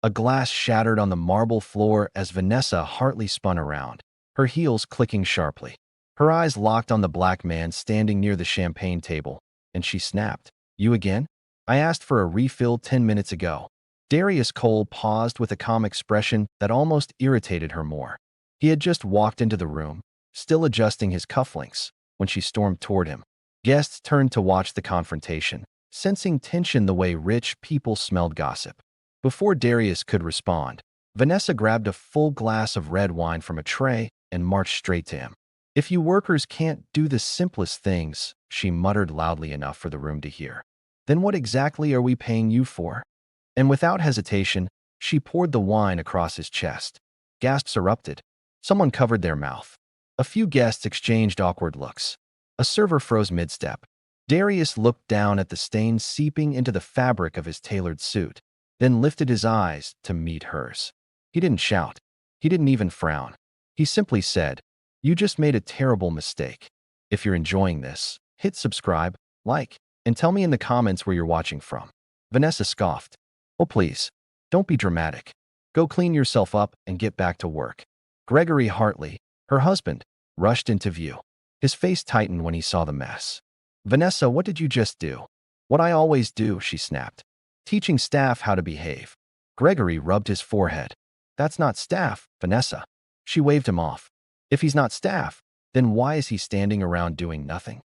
A glass shattered on the marble floor as Vanessa Hartley spun around, her heels clicking sharply. Her eyes locked on the black man standing near the champagne table, and she snapped. "You again? I asked for a refill 10 minutes ago." Darius Cole paused with a calm expression that almost irritated her more. He had just walked into the room, still adjusting his cufflinks, when she stormed toward him. Guests turned to watch the confrontation, sensing tension the way rich people smelled gossip. Before Darius could respond, Vanessa grabbed a full glass of red wine from a tray and marched straight to him. "If you workers can't do the simplest things," she muttered loudly enough for the room to hear, "then what exactly are we paying you for?" And without hesitation, she poured the wine across his chest. Gasps erupted. Someone covered their mouth. A few guests exchanged awkward looks. A server froze mid-step. Darius looked down at the stains seeping into the fabric of his tailored suit, then lifted his eyes to meet hers. He didn't shout. He didn't even frown. He simply said, "You just made a terrible mistake. If you're enjoying this, hit subscribe, like, and tell me in the comments where you're watching from." Vanessa scoffed. "Oh, please, don't be dramatic. Go clean yourself up and get back to work." Gregory Hartley, her husband, rushed into view. His face tightened when he saw the mess. "Vanessa, what did you just do?" "What I always do," she snapped. "Teaching staff how to behave." Gregory rubbed his forehead. "That's not staff, Vanessa." She waved him off. "If he's not staff, then why is he standing around doing nothing?"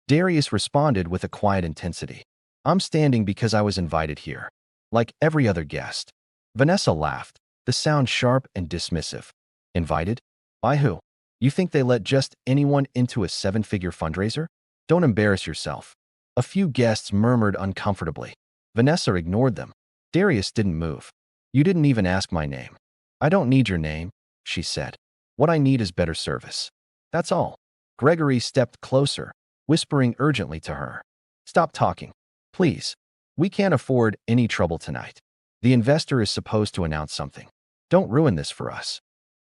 Darius responded with a quiet intensity. "I'm standing because I was invited here, like every other guest." Vanessa laughed, the sound sharp and dismissive. "Invited? By who? You think they let just anyone into a 7-figure fundraiser? Don't embarrass yourself." A few guests murmured uncomfortably. Vanessa ignored them. Darius didn't move. "You didn't even ask my name." "I don't need your name," she said. "What I need is better service. That's all." Gregory stepped closer, whispering urgently to her. "Stop talking, please. We can't afford any trouble tonight. The investor is supposed to announce something. Don't ruin this for us."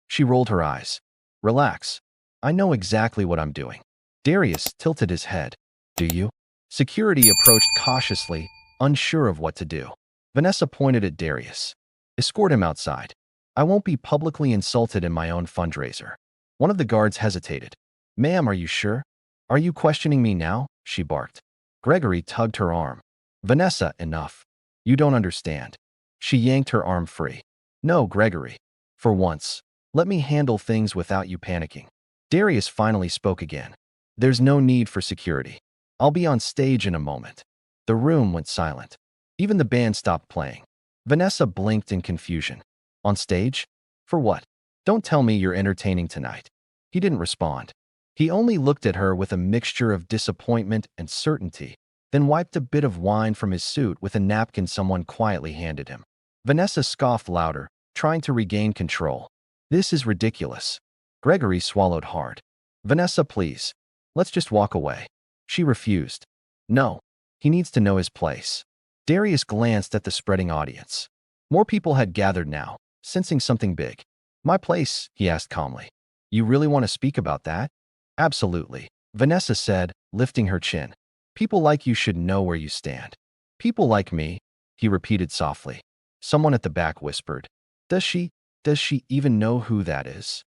She rolled her eyes. "Relax. I know exactly what I'm doing." Darius tilted his head. "Do you?" Security approached cautiously, unsure of what to do. Vanessa pointed at Darius. "Escort him outside. I won't be publicly insulted in my own fundraiser." One of the guards hesitated. "Ma'am, are you sure? Are you questioning me now?" she barked. Gregory tugged her arm. "Vanessa, enough. You don't understand." She yanked her arm free. "No, Gregory. For once, let me handle things without you panicking." Darius finally spoke again. "There's no need for security. I'll be on stage in a moment." The room went silent. Even the band stopped playing. Vanessa blinked in confusion. "On stage? For what? Don't tell me you're entertaining tonight." He didn't respond. He only looked at her with a mixture of disappointment and certainty, then wiped a bit of wine from his suit with a napkin someone quietly handed him. Vanessa scoffed louder, trying to regain control. "This is ridiculous." Gregory swallowed hard. "Vanessa, please. Let's just walk away." She refused. "No. He needs to know his place." Darius glanced at the spreading audience. More people had gathered now, sensing something big. "My place?" he asked calmly. "You really want to speak about that?" "Absolutely," Vanessa said, lifting her chin. "People like you should know where you stand." "People like me," he repeated softly. Someone at the back whispered, Does she even know who that is?"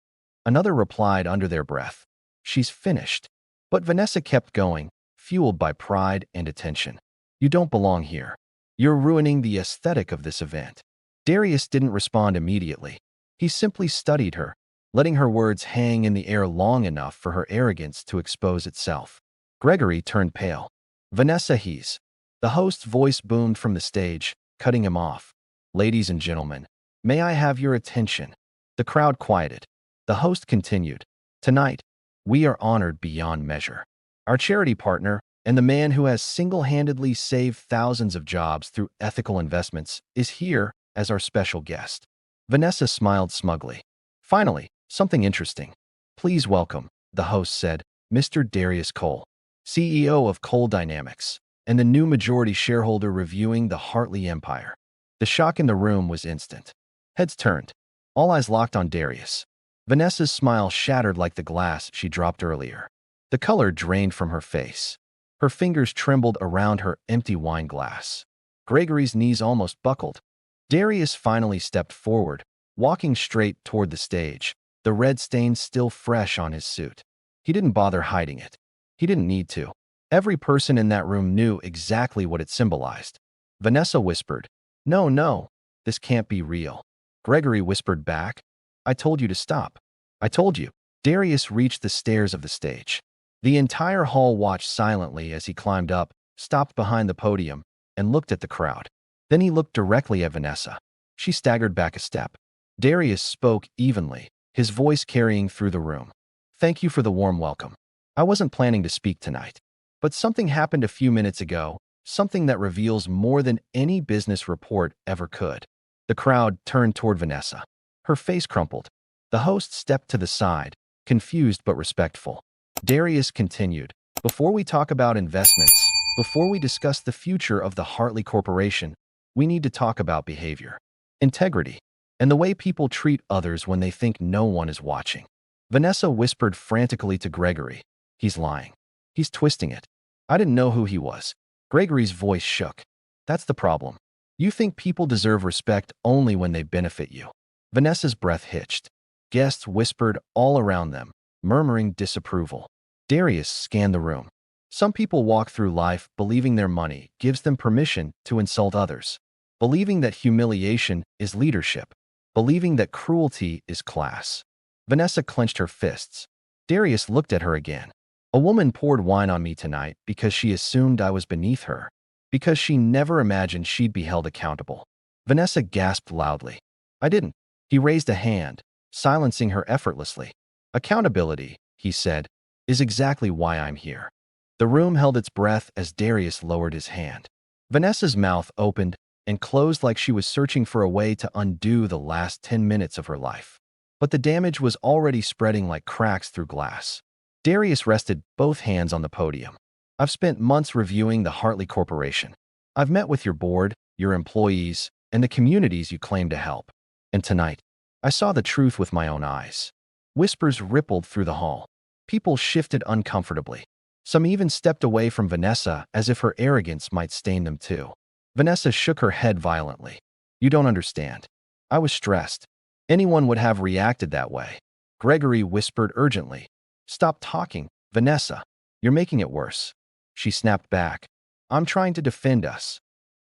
Another replied under their breath, "She's finished." But Vanessa kept going, fueled by pride and attention. "You don't belong here. You're ruining the aesthetic of this event." Darius didn't respond immediately. He simply studied her, letting her words hang in the air long enough for her arrogance to expose itself. Gregory turned pale. "Vanessa, he's..." The host's voice boomed from the stage, cutting him off. "Ladies and gentlemen, may I have your attention?" The crowd quieted. The host continued, "Tonight, we are honored beyond measure. Our charity partner, and the man who has single-handedly saved thousands of jobs through ethical investments, is here as our special guest." Vanessa smiled smugly. "Finally, something interesting. Please welcome," the host said, "Mr. Darius Cole, CEO of Cole Dynamics, and the new majority shareholder reviewing the Hartley Empire." The shock in the room was instant. Heads turned. All eyes locked on Darius. Vanessa's smile shattered like the glass she dropped earlier. The color drained from her face. Her fingers trembled around her empty wine glass. Gregory's knees almost buckled. Darius finally stepped forward, walking straight toward the stage, the red stains still fresh on his suit. He didn't bother hiding it. He didn't need to. Every person in that room knew exactly what it symbolized. Vanessa whispered, "No, no, this can't be real." Gregory whispered back, "I told you to stop. I told you." Darius reached the stairs of the stage. The entire hall watched silently as he climbed up, stopped behind the podium, and looked at the crowd. Then he looked directly at Vanessa. She staggered back a step. Darius spoke evenly, his voice carrying through the room. "Thank you for the warm welcome. I wasn't planning to speak tonight. But something happened a few minutes ago, something that reveals more than any business report ever could." The crowd turned toward Vanessa. Her face crumpled. The host stepped to the side, confused but respectful. Darius continued, "Before we talk about investments, before we discuss the future of the Hartley Corporation, we need to talk about behavior, integrity, and the way people treat others when they think no one is watching." Vanessa whispered frantically to Gregory, "He's lying. He's twisting it. I didn't know who he was." Gregory's voice shook. "That's the problem. You think people deserve respect only when they benefit you." Vanessa's breath hitched. Guests whispered all around them, murmuring disapproval. Darius scanned the room. Some people walk through life believing their money gives them permission to insult others, believing that humiliation is leadership, believing that cruelty is class. Vanessa clenched her fists. Darius looked at her again. "A woman poured wine on me tonight because she assumed I was beneath her, because she never imagined she'd be held accountable." Vanessa gasped loudly. "I didn't." He raised a hand, silencing her effortlessly. "Accountability," he said, "is exactly why I'm here." The room held its breath as Darius lowered his hand. Vanessa's mouth opened and closed like she was searching for a way to undo the last 10 minutes of her life. But the damage was already spreading like cracks through glass. Darius rested both hands on the podium. "I've spent months reviewing the Hartley Corporation. I've met with your board, your employees, and the communities you claim to help. And tonight, I saw the truth with my own eyes." Whispers rippled through the hall. People shifted uncomfortably. Some even stepped away from Vanessa as if her arrogance might stain them too. Vanessa shook her head violently. "You don't understand. I was stressed. Anyone would have reacted that way." Gregory whispered urgently, "Stop talking, Vanessa. You're making it worse." She snapped back, "I'm trying to defend us."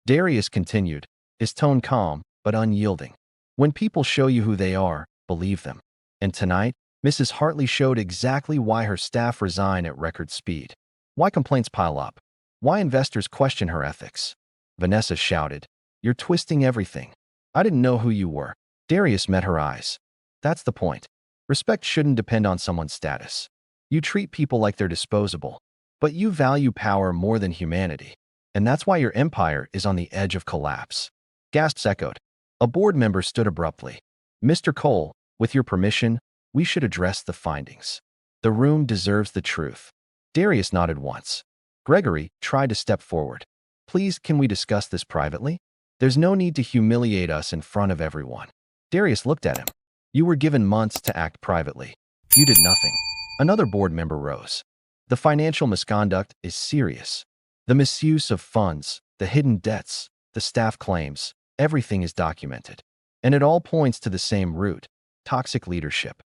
Darius continued, his tone calm but unyielding. "When people show you who they are, believe them. And tonight, Mrs. Hartley showed exactly why her staff resign at record speed. Why complaints pile up. Why investors question her ethics." Vanessa shouted, "You're twisting everything. I didn't know who you were." Darius met her eyes. "That's the point. Respect shouldn't depend on someone's status. You treat people like they're disposable, but you value power more than humanity. And that's why your empire is on the edge of collapse." Gasps echoed. A board member stood abruptly. "Mr. Cole, with your permission, we should address the findings. The room deserves the truth." Darius nodded once. Gregory tried to step forward. "Please, can we discuss this privately? There's no need to humiliate us in front of everyone." Darius looked at him. "You were given months to act privately. You did nothing." Another board member rose. "The financial misconduct is serious. The misuse of funds, the hidden debts, the staff claims, everything is documented. And it all points to the same root: toxic leadership."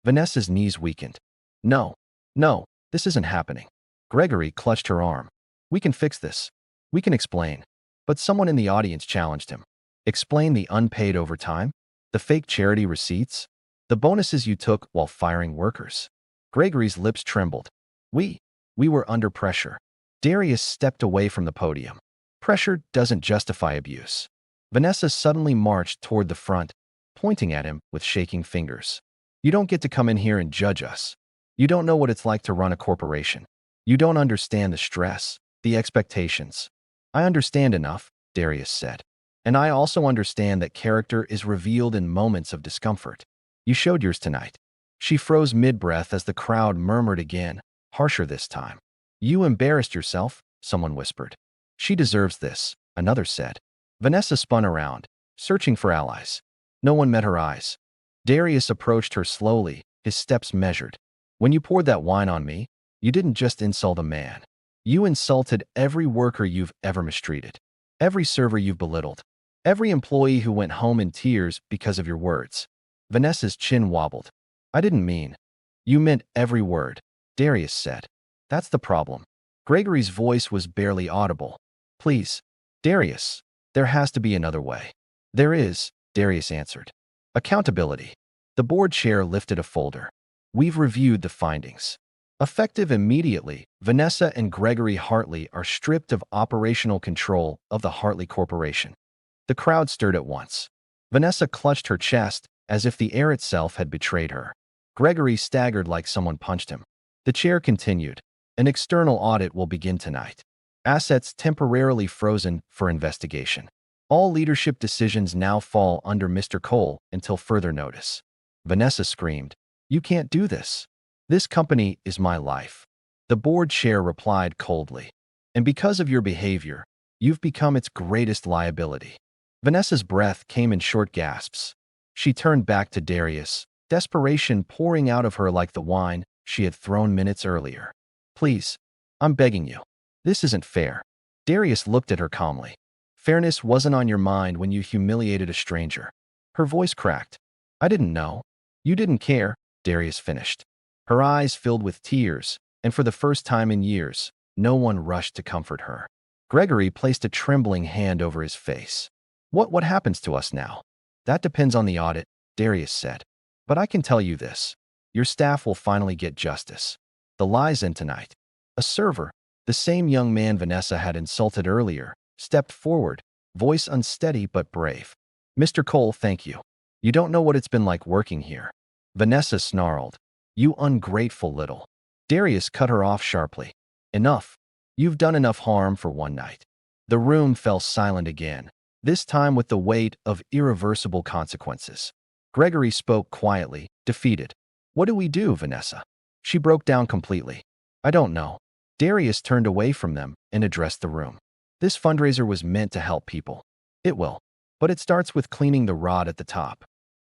Vanessa's knees weakened. "No, no, this isn't happening." Gregory clutched her arm. "We can fix this. We can explain." But someone in the audience challenged him. "Explain the unpaid overtime? The fake charity receipts? The bonuses you took while firing workers?" Gregory's lips trembled. We were under pressure." Darius stepped away from the podium. "Pressure doesn't justify abuse." Vanessa suddenly marched toward the front, pointing at him with shaking fingers. "You don't get to come in here and judge us. You don't know what it's like to run a corporation. You don't understand the stress, the expectations." "I understand enough," Darius said. "And I also understand that character is revealed in moments of discomfort. You showed yours tonight." She froze mid-breath as the crowd murmured again, harsher this time. "You embarrassed yourself," someone whispered. "She deserves this," another said. Vanessa spun around, searching for allies. No one met her eyes. Darius approached her slowly, his steps measured. "When you poured that wine on me, you didn't just insult a man. You insulted every worker you've ever mistreated, every server you've belittled. Every employee who went home in tears because of your words. Vanessa's chin wobbled. I didn't mean. You meant every word, Darius said. That's the problem. Gregory's voice was barely audible. Please, Darius, there has to be another way. There is, Darius answered. Accountability. The board chair lifted a folder. We've reviewed the findings. Effective immediately, Vanessa and Gregory Hartley are stripped of operational control of the Hartley Corporation. The crowd stirred at once. Vanessa clutched her chest as if the air itself had betrayed her. Gregory staggered like someone punched him. The chair continued. An external audit will begin tonight. Assets temporarily frozen for investigation. All leadership decisions now fall under Mr. Cole until further notice. Vanessa screamed, You can't do this. This company is my life. The board chair replied coldly. And because of your behavior, you've become its greatest liability. Vanessa's breath came in short gasps. She turned back to Darius, desperation pouring out of her like the wine she had thrown minutes earlier. Please, I'm begging you. This isn't fair. Darius looked at her calmly. Fairness wasn't on your mind when you humiliated a stranger. Her voice cracked. I didn't know. You didn't care, Darius finished. Her eyes filled with tears, and for the first time in years, no one rushed to comfort her. Gregory placed a trembling hand over his face. What happens to us now? That depends on the audit, Darius said. But I can tell you this. Your staff will finally get justice. The lies end tonight. A server, the same young man Vanessa had insulted earlier, stepped forward, voice unsteady but brave. Mr. Cole, thank you. You don't know what it's been like working here. Vanessa snarled. You ungrateful little. Darius cut her off sharply. Enough. You've done enough harm for one night. The room fell silent again, this time with the weight of irreversible consequences. Gregory spoke quietly, defeated. What do we do, Vanessa? She broke down completely. I don't know. Darius turned away from them and addressed the room. This fundraiser was meant to help people. It will. But it starts with cleaning the rod at the top.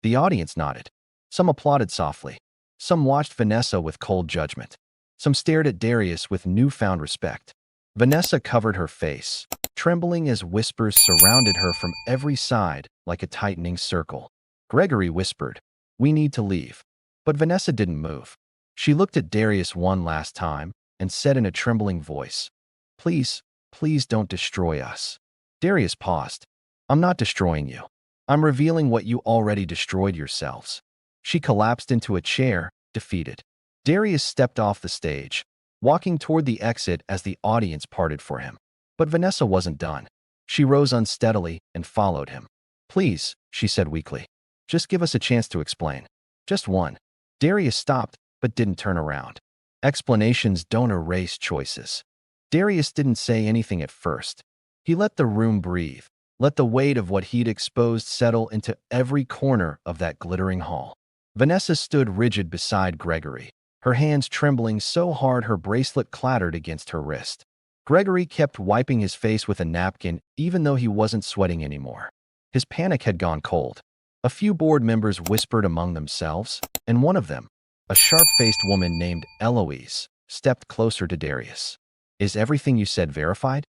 The audience nodded. Some applauded softly. Some watched Vanessa with cold judgment. Some stared at Darius with newfound respect. Vanessa covered her face, trembling as whispers surrounded her from every side like a tightening circle. Gregory whispered, We need to leave. But Vanessa didn't move. She looked at Darius one last time and said in a trembling voice, Please, please don't destroy us. Darius paused. I'm not destroying you. I'm revealing what you already destroyed yourselves. She collapsed into a chair, defeated. Darius stepped off the stage, walking toward the exit as the audience parted for him. But Vanessa wasn't done. She rose unsteadily and followed him. Please, she said weakly. Just give us a chance to explain. Just one. Darius stopped, but didn't turn around. Explanations don't erase choices. Darius didn't say anything at first. He let the room breathe, let the weight of what he'd exposed settle into every corner of that glittering hall. Vanessa stood rigid beside Gregory, her hands trembling so hard her bracelet clattered against her wrist. Gregory kept wiping his face with a napkin even though he wasn't sweating anymore. His panic had gone cold. A few board members whispered among themselves, and one of them, a sharp-faced woman named Eloise, stepped closer to Darius. Is everything you said verified?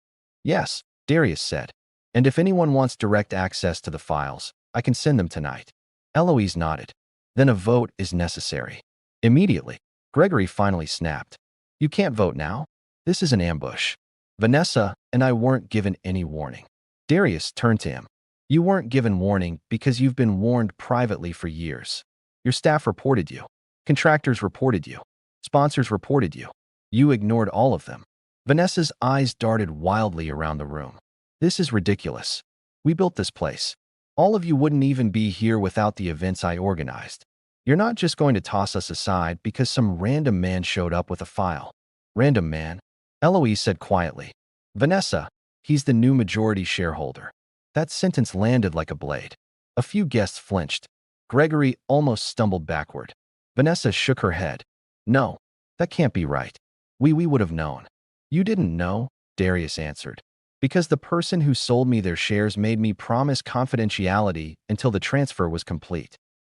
Yes, Darius said. And if anyone wants direct access to the files, I can send them tonight. Eloise nodded. Then a vote is necessary. Immediately, Gregory finally snapped. You can't vote now. This is an ambush. Vanessa and I weren't given any warning. Darius turned to him. You weren't given warning because you've been warned privately for years. Your staff reported you. Contractors reported you. Sponsors reported you. You ignored all of them. Vanessa's eyes darted wildly around the room. This is ridiculous. We built this place. All of you wouldn't even be here without the events I organized. You're not just going to toss us aside because some random man showed up with a file. Random man? Eloise said quietly. Vanessa, he's the new majority shareholder. That sentence landed like a blade. A few guests flinched. Gregory almost stumbled backward. Vanessa shook her head. No, that can't be right. We would have known. You didn't know, Darius answered. Because the person who sold me their shares made me promise confidentiality until the transfer was complete.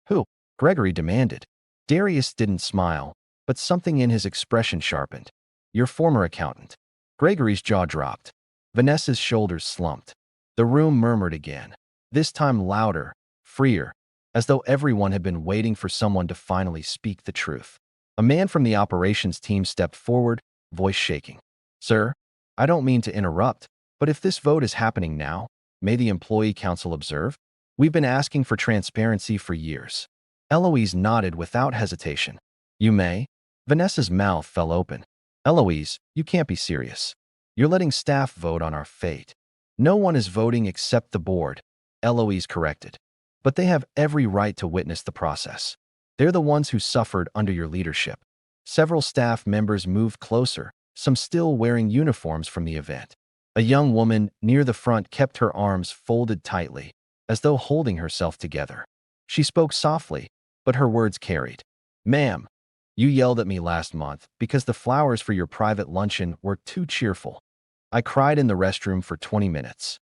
Who? Gregory demanded. Darius didn't smile, but something in his expression sharpened. Your former accountant. Gregory's jaw dropped. Vanessa's shoulders slumped. The room murmured again. this time louder, freer, as though everyone had been waiting for someone to finally speak the truth. A man from the operations team stepped forward, voice shaking. Sir, I don't mean to interrupt, but if this vote is happening now, may the employee council observe? We've been asking for transparency for years. Eloise nodded without hesitation. You may. Vanessa's mouth fell open. Eloise, you can't be serious. You're letting staff vote on our fate. No one is voting except the board, Eloise corrected. But they have every right to witness the process. They're the ones who suffered under your leadership. Several staff members moved closer, some still wearing uniforms from the event. A young woman near the front kept her arms folded tightly, as though holding herself together. She spoke softly, but her words carried. Ma'am, you yelled at me last month because the flowers for your private luncheon were too cheerful. I cried in the restroom for 20 minutes.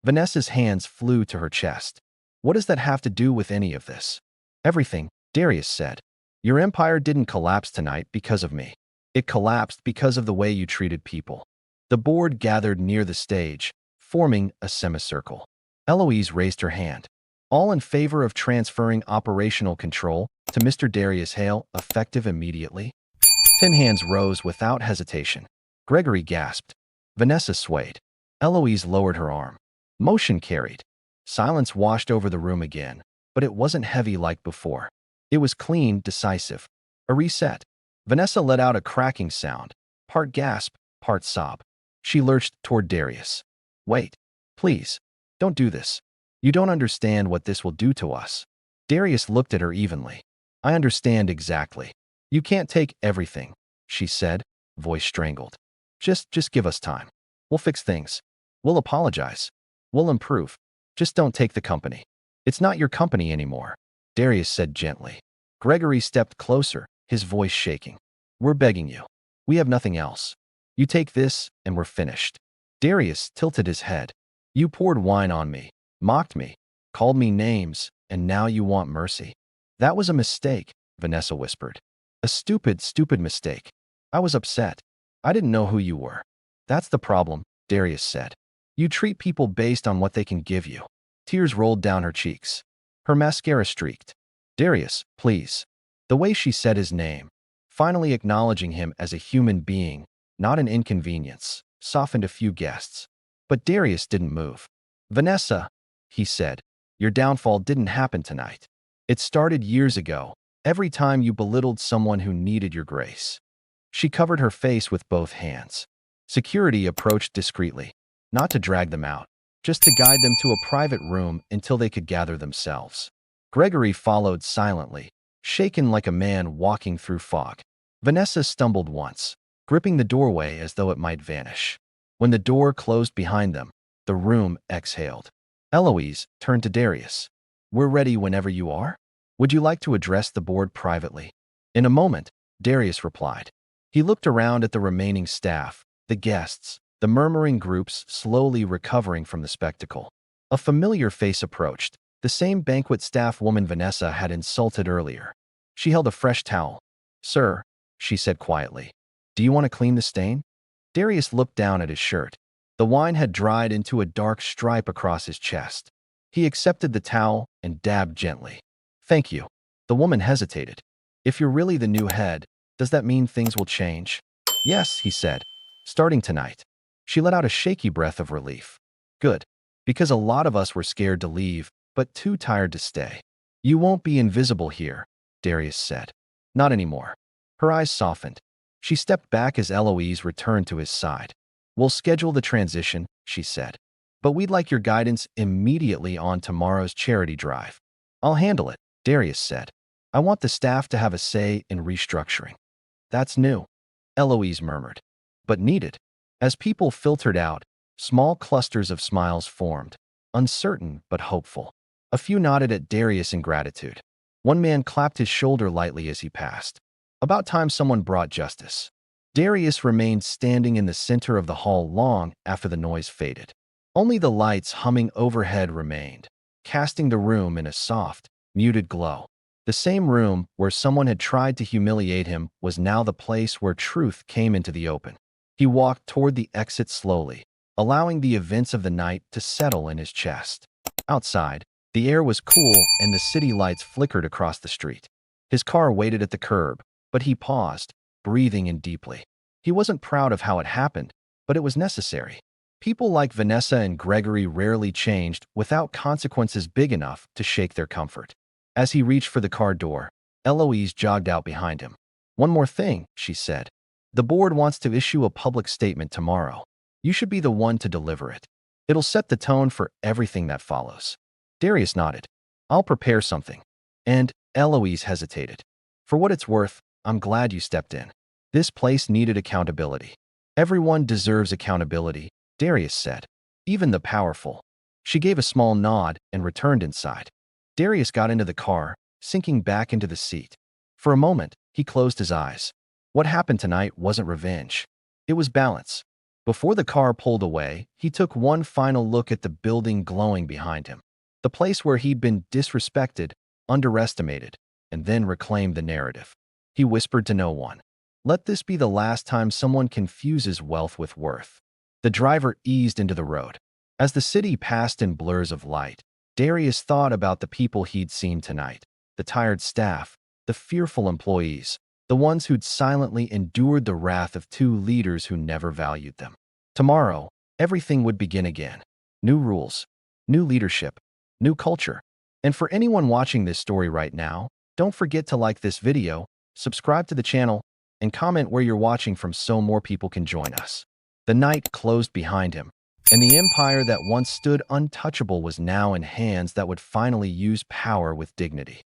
Vanessa's hands flew to her chest. What does that have to do with any of this? Everything, Darius said. Your empire didn't collapse tonight because of me. It collapsed because of the way you treated people. The board gathered near the stage, forming a semicircle. Eloise raised her hand. All in favor of transferring operational control to Mr. Darius Hale, effective immediately? 10 hands rose without hesitation. Gregory gasped. Vanessa swayed. Eloise lowered her arm. Motion carried. Silence washed over the room again, but it wasn't heavy like before. It was clean, decisive. A reset. Vanessa let out a cracking sound, part gasp, part sob. She lurched toward Darius. Wait. Please. Don't do this. You don't understand what this will do to us. Darius looked at her evenly. I understand exactly. You can't take everything, she said, voice strangled. Just give us time. We'll fix things. We'll apologize. We'll improve. Just don't take the company. It's not your company anymore, Darius said gently. Gregory stepped closer, his voice shaking. We're begging you. We have nothing else. You take this, and we're finished. Darius tilted his head. You poured wine on me, mocked me, called me names, and now you want mercy. That was a mistake, Vanessa whispered. A stupid, stupid mistake. I was upset. I didn't know who you were. That's the problem, Darius said. You treat people based on what they can give you. Tears rolled down her cheeks. Her mascara streaked. Darius, please. The way she said his name, finally acknowledging him as a human being, not an inconvenience, softened a few guests. But Darius didn't move. Vanessa, he said, your downfall didn't happen tonight. It started years ago, every time you belittled someone who needed your grace. She covered her face with both hands. Security approached discreetly, not to drag them out, just to guide them to a private room until they could gather themselves. Gregory followed silently, shaken like a man walking through fog. Vanessa stumbled once, gripping the doorway as though it might vanish. When the door closed behind them, the room exhaled. Eloise turned to Darius. We're ready whenever you are. Would you like to address the board privately? In a moment, Darius replied. He looked around at the remaining staff, the guests, the murmuring groups slowly recovering from the spectacle. A familiar face approached, the same banquet staff woman Vanessa had insulted earlier. She held a fresh towel. Sir, she said quietly, do you want to clean the stain? Darius looked down at his shirt. The wine had dried into a dark stripe across his chest. He accepted the towel and dabbed gently. Thank you. The woman hesitated. If you're really the new head, does that mean things will change? Yes, he said. Starting tonight. She let out a shaky breath of relief. Good. Because a lot of us were scared to leave, but too tired to stay. You won't be invisible here, Darius said. Not anymore. Her eyes softened. She stepped back as Eloise returned to his side. We'll schedule the transition, she said. But we'd like your guidance immediately on tomorrow's charity drive. I'll handle it, Darius said. I want the staff to have a say in restructuring. That's new, Eloise murmured. But needed. As people filtered out, small clusters of smiles formed, uncertain but hopeful. A few nodded at Darius in gratitude. One man clapped his shoulder lightly as he passed. About time someone brought justice. Darius remained standing in the center of the hall long after the noise faded. Only the lights humming overhead remained, casting the room in a soft, muted glow. The same room where someone had tried to humiliate him was now the place where truth came into the open. He walked toward the exit slowly, allowing the events of the night to settle in his chest. Outside, the air was cool and the city lights flickered across the street. His car waited at the curb, but he paused, breathing in deeply. He wasn't proud of how it happened, but it was necessary. People like Vanessa and Gregory rarely changed without consequences big enough to shake their comfort. As he reached for the car door, Eloise jogged out behind him. "One more thing," she said. "The board wants to issue a public statement tomorrow. You should be the one to deliver it. It'll set the tone for everything that follows." Darius nodded. "I'll prepare something." And Eloise hesitated. "For what it's worth, I'm glad you stepped in. This place needed accountability." "Everyone deserves accountability," Darius said. "Even the powerful." She gave a small nod and returned inside. Darius got into the car, sinking back into the seat. For a moment, he closed his eyes. What happened tonight wasn't revenge. It was balance. Before the car pulled away, he took one final look at the building glowing behind him. The place where he'd been disrespected, underestimated, and then reclaimed the narrative. He whispered to no one, "Let this be the last time someone confuses wealth with worth." The driver eased into the road. As the city passed in blurs of light, Darius thought about the people he'd seen tonight, the tired staff, the fearful employees, the ones who'd silently endured the wrath of two leaders who never valued them. Tomorrow, everything would begin again. New rules, new leadership, new culture. And for anyone watching this story right now, don't forget to like this video, subscribe to the channel, and comment where you're watching from so more people can join us. The night closed behind him, and the empire that once stood untouchable was now in hands that would finally use power with dignity.